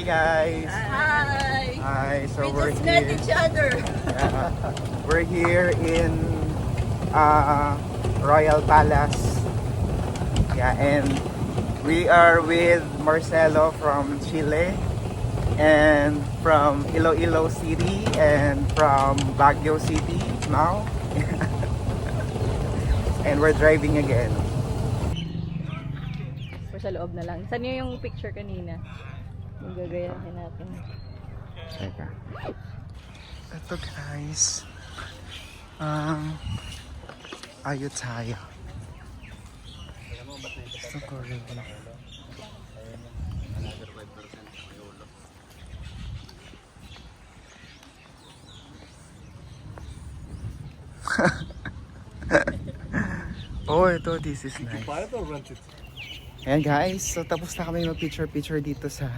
guys. Hi. Hi. So We we're just met here. each other. We're here in Royal Palace. Yeah, and we are with Marcelo from Chile and from Iloilo City and from Baguio City now. And we're driving again. O sa loob na lang. Saan yung picture kanina? Yung gagayahin natin. Teka. Ito guys. Ayutthaya. Gusto ko rin. Oh, ito. This is nice. Ayan guys. So tapos na kami mag-picture dito sa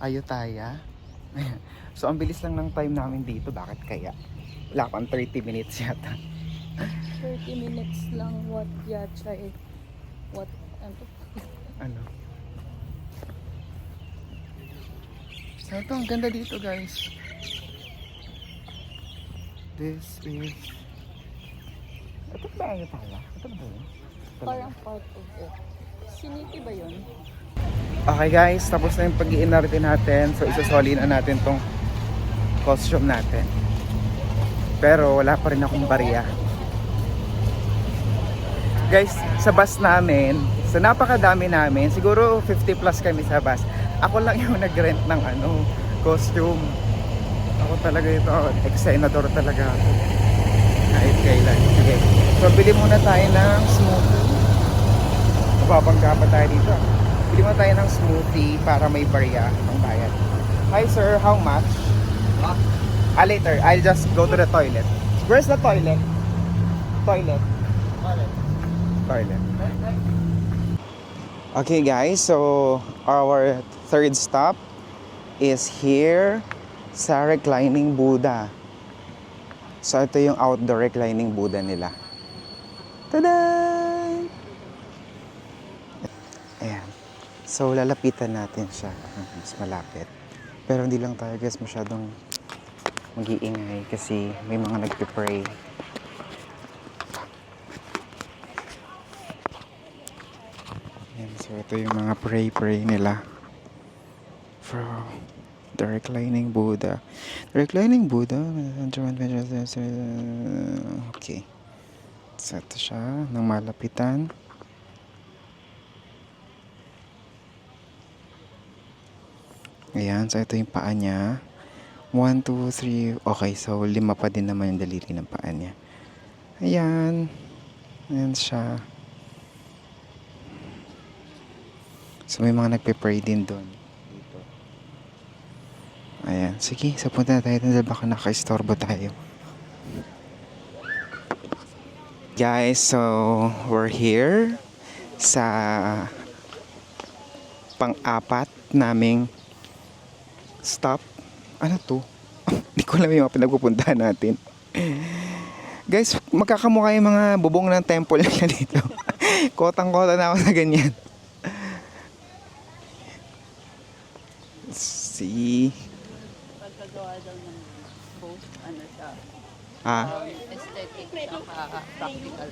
Ayutthaya. So ang bilis lang ng time namin dito. Bakit kaya? Wala pang 30 minutes yata. 30 minutes lang. What yacha eh. What? Ano? So ito, ang ganda dito guys. This is... Ito ba ang Ayutthaya? Ito ba yun? Parang part of it. Siniti ba yun? Okay guys, tapos na yung pag-iinarte natin. So isasoli na natin tong costume natin. Pero wala pa rin akong barya. Guys, sa bus namin, sa napakadami namin, siguro 50 plus kami sa bus. Ako lang yung nag-rent ng costume. Ako talaga ito, ex-senador talaga ako. Kahit kailan. Sige. So bili muna tayo ng smoothie. Mababangga pa tayo dito. Bili muna tayo ng smoothie para may barya ng bayad. Hi sir, how much? Later, I'll just go to the toilet. Where's the toilet? Toilet. Okay guys, so our third stop is here sa reclining Buddha. So ito yung outdoor reclining Buddha nila. Tada! Ayan. So lalapitan natin siya. Mas malapit. Pero hindi lang tayo guys masyadong mag-iingay kasi may mga nagpe-pray. Ayan, so ito yung mga pray nila. From the reclining Buddha. The reclining Buddha. Okay. So ito siya ng malapitan. Ayan, so ito yung paa niya. 1, 2, 3. Okay, so 5 pa din naman yung daliri ng paa niya. Ayan. Ayan siya. So may mga nagpe-pray din doon. Dito. Ayan. Sige, so punta na tayo dahil baka naka-istorbo tayo. Guys, so we're here sa pang-apat naming stop. Ano to? Hindi ko alam yung mga pinagpupuntahan natin. Guys, magkakamukha yung mga bubong ng temple nila dito. Kotang-kota na ako sa ganyan. See? Pagkagawa daw ng both, siya, aesthetic at practical.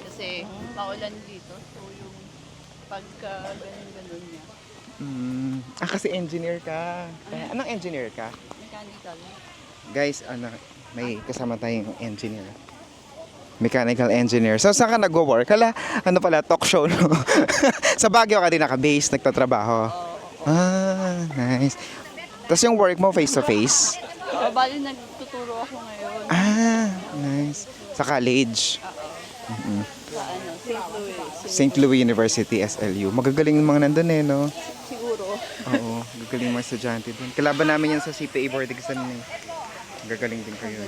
Kasi paulan dito, so yung pagka ganun niya. Kasi engineer ka. Anong engineer ka? Mechanical. Guys, may kasama tayong engineer. Mechanical engineer. So, saan ka nag-work? Talk show, no? Sa Baguio ka din naka-base, nagtatrabaho. Nice. Tapos yung work mo face-to-face? Bali, nagtuturo ako ngayon. Nice. Sa college? Sa St. Louis. St. Louis University, SLU. Magagaling yung mga nandun no? Siguro. Oo, gagaling mga estudyante dun. Kalaban namin yan sa CPA board exam eh. Gagaling din kayo.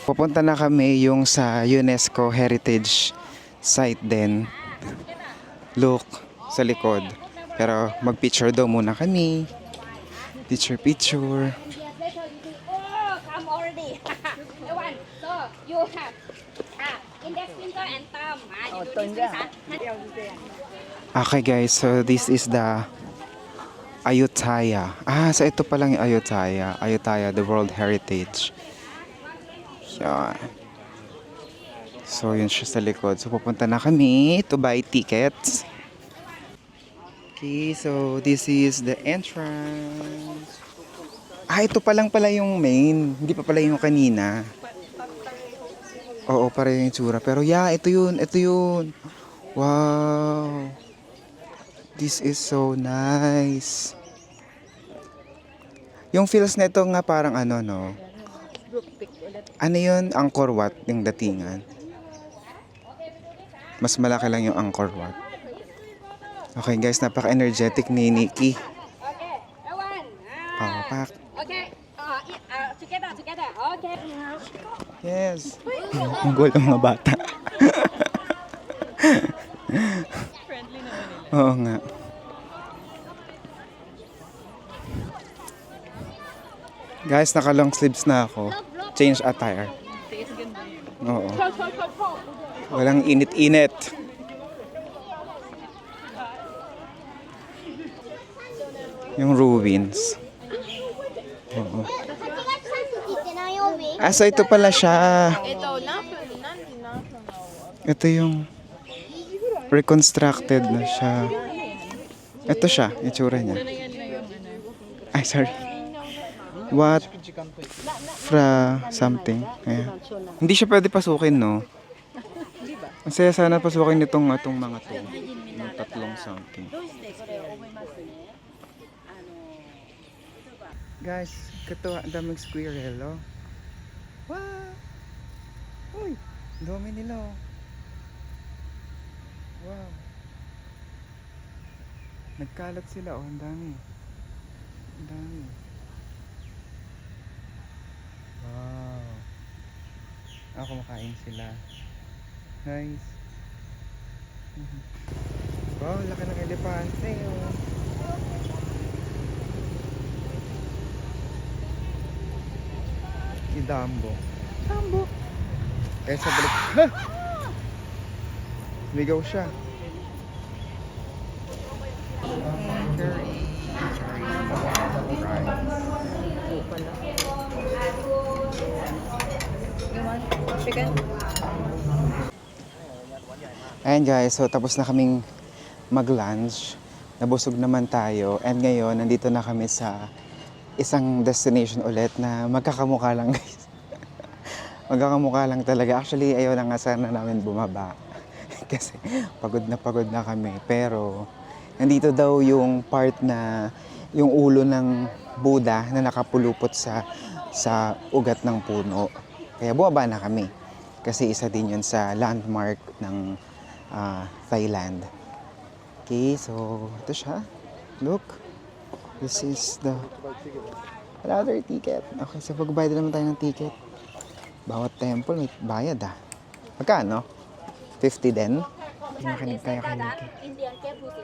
Pupunta na kami yung sa UNESCO Heritage Site din. Look, sa likod. Pero mag-picture daw muna kami. Picture. Come already. The one. So you have index finger and thumb. You do this Okay guys, so this is the Ayutthaya. So ito pa lang yung Ayutthaya. Ayutthaya, the World Heritage. Yan. So yun siya sa likod. So pupunta na kami to buy tickets. Okay, so this is the entrance. Ito pa lang pala yung main. Hindi pa pala yung kanina. Oo, pareho yung tsura. Pero yeah, ito yun. Ito yun. Wow. This is so nice. Yung feels nito nga parang ano, no? Ano yun? Angkor Wat, yung datingan. Mas malaki lang yung Angkor Wat. Okay guys, napaka-energetic ni Nikki. Okay, everyone. Power pack. Okay. Together. Okay. Yes. Ang gulo ng mga bata. Friendly naman nila. Oo nga. Guys, naka long sleeves na ako. Change attire. Tiis ganda yun. Oo. Walang init-init. Yung ruins. Oo. So ito pala siya. Ito yung reconstructed na siya. Ito siya, itsura niya. Ay, sorry. What fra something. Ayan. Hindi siya pwede pasukin, no? Ang saya sana pasukin nitong mga to. Yung tatlong something. Guys, kato, ang daming squirrel, oh. Wow! Uy, ang dami nila, oh. Wow. Nagkalat sila, oh. Ang dami. Ang dami. Wow. Kumakain sila. Nice. Wow, laki ng elepante, oh. Si Dumbo. Kaya sa balik. Ha! Ligaw siya. Chicken? Ayan guys, so tapos na kaming mag-lunch. Nabusog naman tayo. And ngayon, nandito na kami sa isang destination ulit na magkakamukha lang guys. Magkakamukha lang talaga. Actually, ayaw na nga sana namin bumaba. Kasi pagod na kami. Pero, nandito daw yung part na yung ulo ng Buddha na nakapulupot sa ugat ng puno. Kaya bumaba na kami. Kasi isa din yun sa landmark ng Thailand. Okay, so ito siya. Look. This is the another ticket. Okay, so pagbayad naman tayo ng ticket. Bawat temple may bayad ah. Magkano? 50 din? Hindi makinig tayo kay Nikki. Indian cave to Sri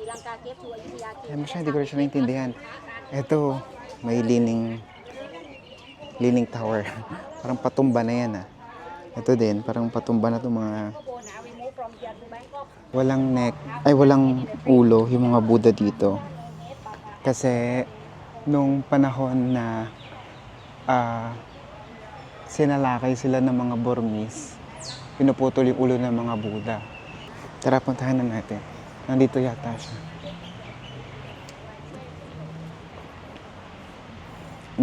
Lanka cave to Ayutthaya cave. Kaya mo siya, hindi ko rin siya naintindihan. Ito, may leaning tower. Parang patumba na yan ah. Ito din, parang patumba na itong mga walang neck, ay walang ulo yung mga Buddha dito. Kasi nung panahon na sinalakay sila ng mga Burmese, pinuputol yung ulo ng mga Buddha. Tara, puntahan na natin. Nandito yata siya.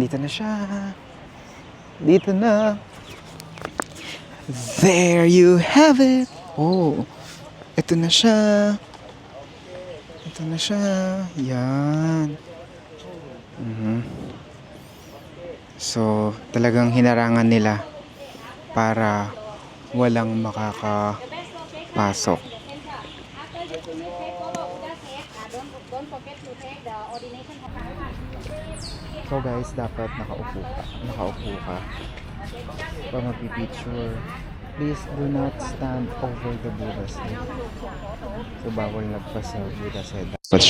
Dito na siya. Dito na. There you have it. Oh, ito na siya. Ito na siya. Yan. So, talagang hinarangan nila para walang makakapasok. So guys, dapat nakaupo ka para magpipicture. Please do not stand over the Buddha's head. So bawal lagpas sa Buddha's head. Dapat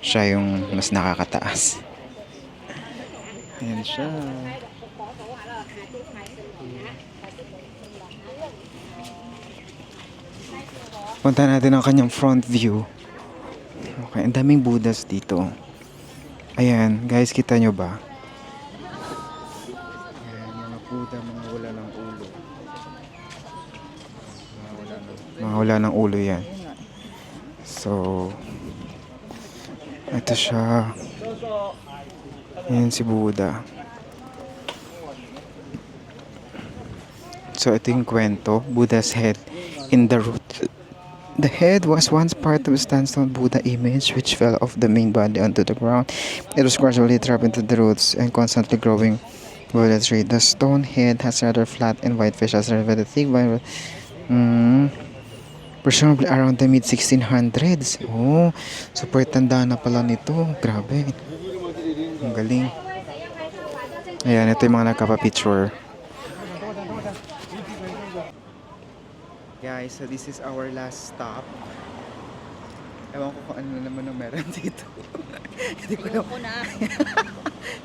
siya yung mas nakakataas. Ayan siya. Punta natin ang kanyang front view. Okay, ang daming Buddhas dito. Ayan, guys, kita nyo ba? Ayan, mga Buddha, mga wala ng ulo. Mga wala ng ulo yan. So, ito siya. Ayan si Buddha. So, ito yung kwento. Buddha's head in the root. The head was once part of a sandstone Buddha image which fell off the main body onto the ground. It was gradually trapped into the roots and constantly growing Buddha tree. The stone head has rather flat and white fish as rather thick by presumably around the mid-1600s. Oh, super tanda na pala nito. Grabe. Ang galing. Ayan, ito yung mga nagkapa-picture. Guys, so this is our last stop. Ewan ko kung ano naman ang meron dito. Hindi ko na.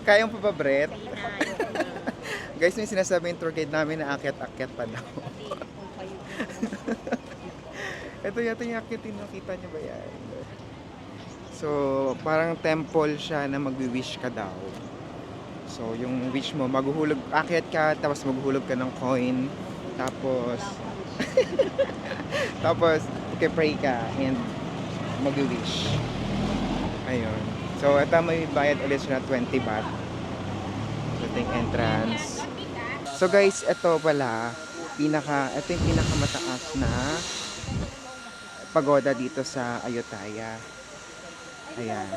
Kayang pa ba, Brett? Guys, may sinasabi yung tour guide namin na akyat-akyat pa daw. Ito yata yung akyatin, nakita niyo ba yan? So, parang temple siya na magwi-wish ka daw. So, yung wish mo, maghuhulog, akyat ka, tapos maghuhulog ka ng coin. Tapos, tapos, pray ka and mag-wish. Ayun. So, ito may bayad ulit siya na 20 baht. Ito yung entrance. So, guys, ito pala, ito yung pinakamataas na pagoda dito sa Ayutthaya. Ayan.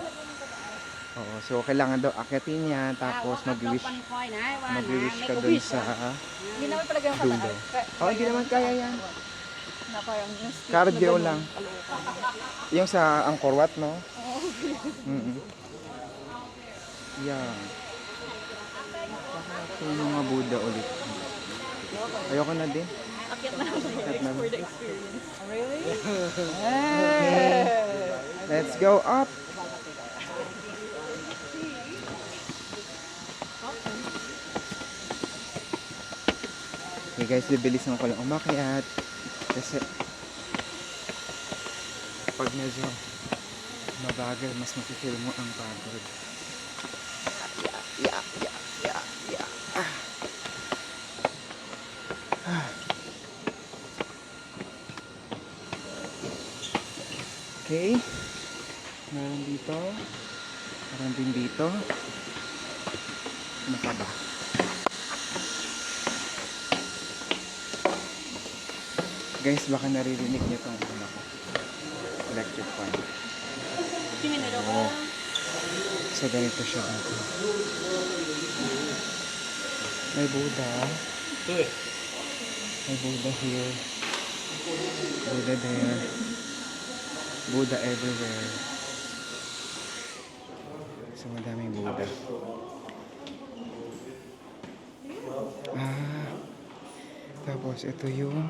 Oo, so, kailangan daw akyatin yan, tapos mag-wish ka dun sa Hindi naman talaga yung dulo. Oo, hindi naman kaya yan. Na parang yung stick Cardio na lang. ganun. Yung sa Angkor Wat, no? Yeah. So, yung mga Buddha ulit. Ayoko na din. Akyat na Akyat na. for the experience. Really? Okay. Let's go up. Okay guys, bibilisan ko lang umakyat. Kasi pag medyo mabagal, mas makikil mo ang pagod. Yeah. Okay. Meron dito. Meron din dito. Ano pa ba? Guys, baka naririnig niyo itong ano ko. Electric fan. Oh. So, ganito siya dito. May Buddha. May Buddha here. Buddha there. Buddha everywhere. So, madaming Buddha. Tapos, ito yung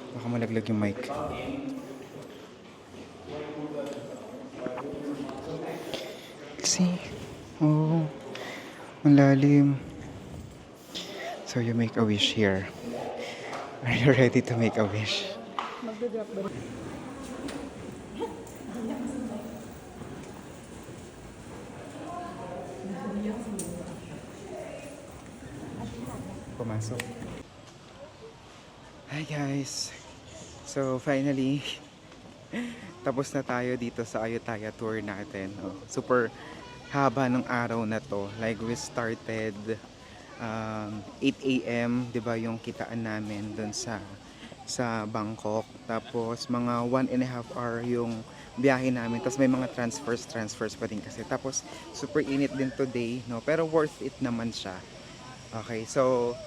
baka malaglag yung mic. See? Oh, ang lalim. So, you make a wish here. Are you ready to make a wish? Magdadrop ba? Pumasok. Hi guys! So finally, tapos na tayo dito sa Ayutthaya tour natin. Oh, super haba ng araw na to. Like we started 8 a.m. Diba yung kitaan namin dun sa Bangkok. Tapos mga 1.5 hour yung biyahe namin. Tapos may mga transfers pa din kasi. Tapos super init din today, no? Pero worth it naman siya. Okay, so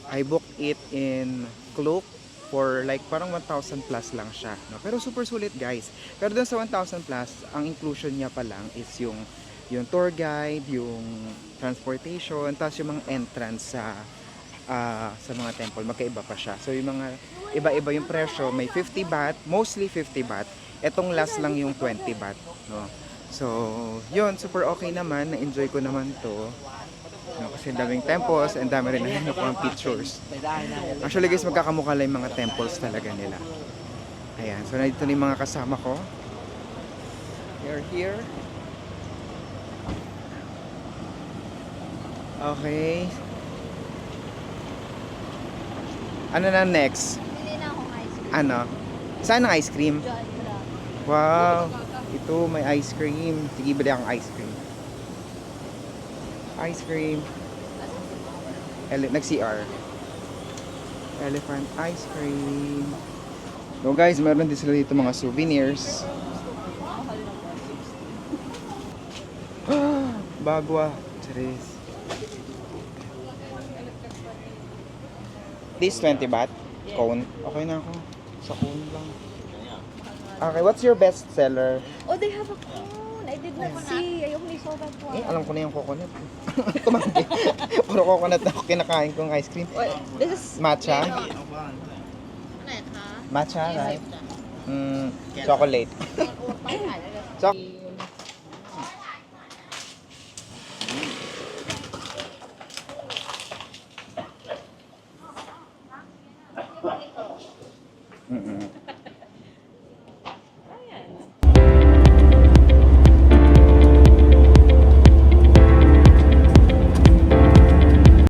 I booked it in Klook for like parang 1,000 plus lang siya, no? Pero super sulit guys. Pero dun sa 1,000 plus, ang inclusion niya pa lang is yung tour guide, yung transportation, tapos yung mga entrance sa mga temple, magkaiba pa siya. So yung mga iba-iba yung presyo, may 50 baht, mostly 50 baht. Etong last lang yung 20 baht, no? So, yun, super okay naman, na-enjoy ko naman to. No, kasi daming temples and dami rin na pictures. Actually guys, magkakamukha lang yung mga temples talaga nila. Ayan, so nandito na yung mga kasama ko. They're here. Okay. Ano na next? Hindi na akong ice cream. Ano? Saan ang ice cream? Diyan lang. Wow! Ito, may ice cream. Sige, bali akong ice cream. Ice cream. Nag-CR. Elephant ice cream. So guys, meron din sila dito mga souvenirs. Bagwa. Charis. This 20 baht? Cone? Okay na ako. Sa cone lang. Okay, what's your best seller? Oh, they have a cone. I did not see. Ayoko ni saw that one. Alam ko na yung coconut. Tumanggi. Puro coconut na ako kinakain kong ice cream. This is Matcha? Matcha, right? Chocolate. So,